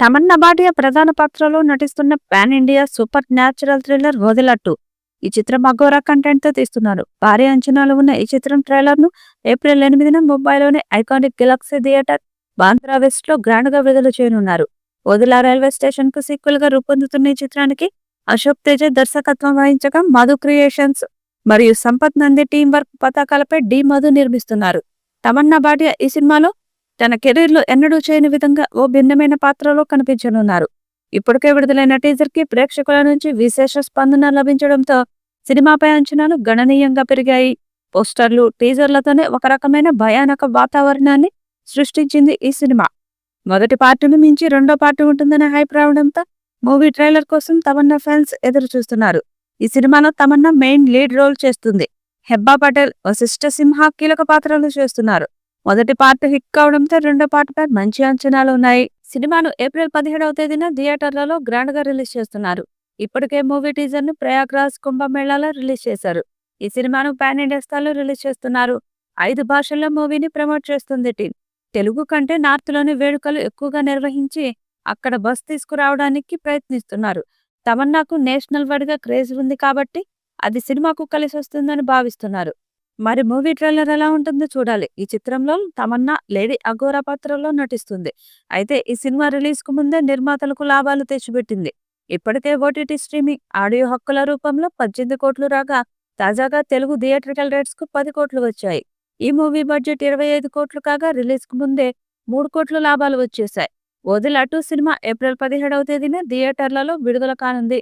తమన్నా భాటియా ప్రధాన పాత్రలో నటిస్తున్న pan India supernatural thriller వదిలట్టు. ఈ చిత్రం అఘోరా కంటెంట్ తో తీస్తున్నారు. భారీ అంచనాలు ఉన్న ఈ చిత్రం ట్రైలర్ ను ఏప్రిల్ 8న ముంబైలోని iconic Galaxy theatre Bandra west లో గ్రాండ్ గా విడుదల చేయనున్నారు. వదిలా రైల్వే స్టేషన్ కు సీక్వెల్ గా రూపొందుతున్న ఈ చిత్రానికి అశోక్ తేజ దర్శకత్వం వహించగా మధు క్రియేషన్స్ మరియు సంపత్ నంది టీం వర్క్ పతాకాలపై డి మధు నిర్మిస్తున్నారు. తమన్నా భాటియా ఈ సినిమాలో తన కెరీర్ లో ఎన్నడూ చేయని విధంగా ఓ భిన్నమైన పాత్రలో కనిపించనున్నారు. ఇప్పటికే విడుదలైన టీజర్ కి ప్రేక్షకుల నుంచి విశేష స్పందన లభించడంతో సినిమాపై అంచనాలు గణనీయంగా పెరిగాయి. పోస్టర్లు, టీజర్లతోనే ఒక రకమైన భయానక వాతావరణాన్ని సృష్టించింది ఈ సినిమా. మొదటి పార్టీని మించి రెండో పార్టీ ఉంటుందనే హైప్ రావడంతో మూవీ ట్రైలర్ కోసం తమన్నా ఫ్యాన్స్ ఎదురు చూస్తున్నారు. ఈ సినిమాలో తమన్నా మెయిన్ లీడ్ రోల్ చేస్తుంది. హెబ్బా పటేల్, వశిష్ఠ సింహ కీలక పాత్రలు చేస్తున్నారు. మొదటి పార్ట్ హిట్ కావడంతో రెండో పార్ట్పై మంచి అంచనాలు ఉన్నాయి. సినిమాను ఏప్రిల్ 17వ తేదీన థియేటర్లలో గ్రాండ్ గా రిలీజ్ చేస్తున్నారు. ఇప్పటికే మూవీ టీజర్ ను ప్రయాగ్రాజ్ కుంభమేళాలో రిలీజ్ చేశారు. ఈ సినిమాను పాన్ ఇండియా స్థాయిలో రిలీజ్ చేస్తున్నారు. 5 భాషల్లో మూవీని ప్రమోట్ చేస్తుంది టీం. తెలుగు కంటే నార్త్ లోని వేడుకలు ఎక్కువగా నిర్వహించి అక్కడ బస్ తీసుకురావడానికి ప్రయత్నిస్తున్నారు. తమన్నాకు నేషనల్ వైడ్ గా క్రేజ్ ఉంది కాబట్టి అది సినిమాకు కలిసి వస్తుందని భావిస్తున్నారు. మరి మూవీ ట్రైలర్ ఎలా ఉంటుందో చూడాలి. ఈ చిత్రంలో తమన్నా లేడీ అఘోరా పాత్రలో నటిస్తుంది. అయితే ఈ సినిమా రిలీజ్ కు ముందే నిర్మాతలకు లాభాలు తెచ్చిపెట్టింది. ఇప్పటికే ఓటీటీ స్ట్రీమింగ్ ఆడియో హక్కుల రూపంలో 18 కోట్లు రాగా తాజాగా తెలుగు థియేట్రికల్ రైట్స్ కు 10 కోట్లు వచ్చాయి. ఈ మూవీ బడ్జెట్ 25 కోట్లు కాగా రిలీజ్ కు ముందే 3 కోట్లు లాభాలు వచ్చేశాయి. వదిలట్టు సినిమా ఏప్రిల్ 17వ తేదీన థియేటర్లలో విడుదల కానుంది.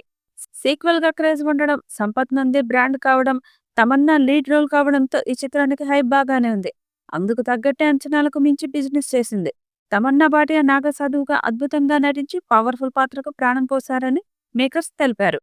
సీక్వెల్ గా క్రేజ్ ఉండడం, సంపత్ నంది బ్రాండ్ కావడం, తమన్నా లీడ్ రోల్ కావడంతో ఈ చిత్రానికి హైప్ బాగానే ఉంది. అందుకు తగ్గట్టే అంచనాలకు మించి బిజినెస్ చేసింది. తమన్నా భాటియా నాగ సాధువుగా అద్భుతంగా నటించి పవర్ఫుల్ పాత్రకు ప్రాణం పోశారని మేకర్స్ తెలిపారు.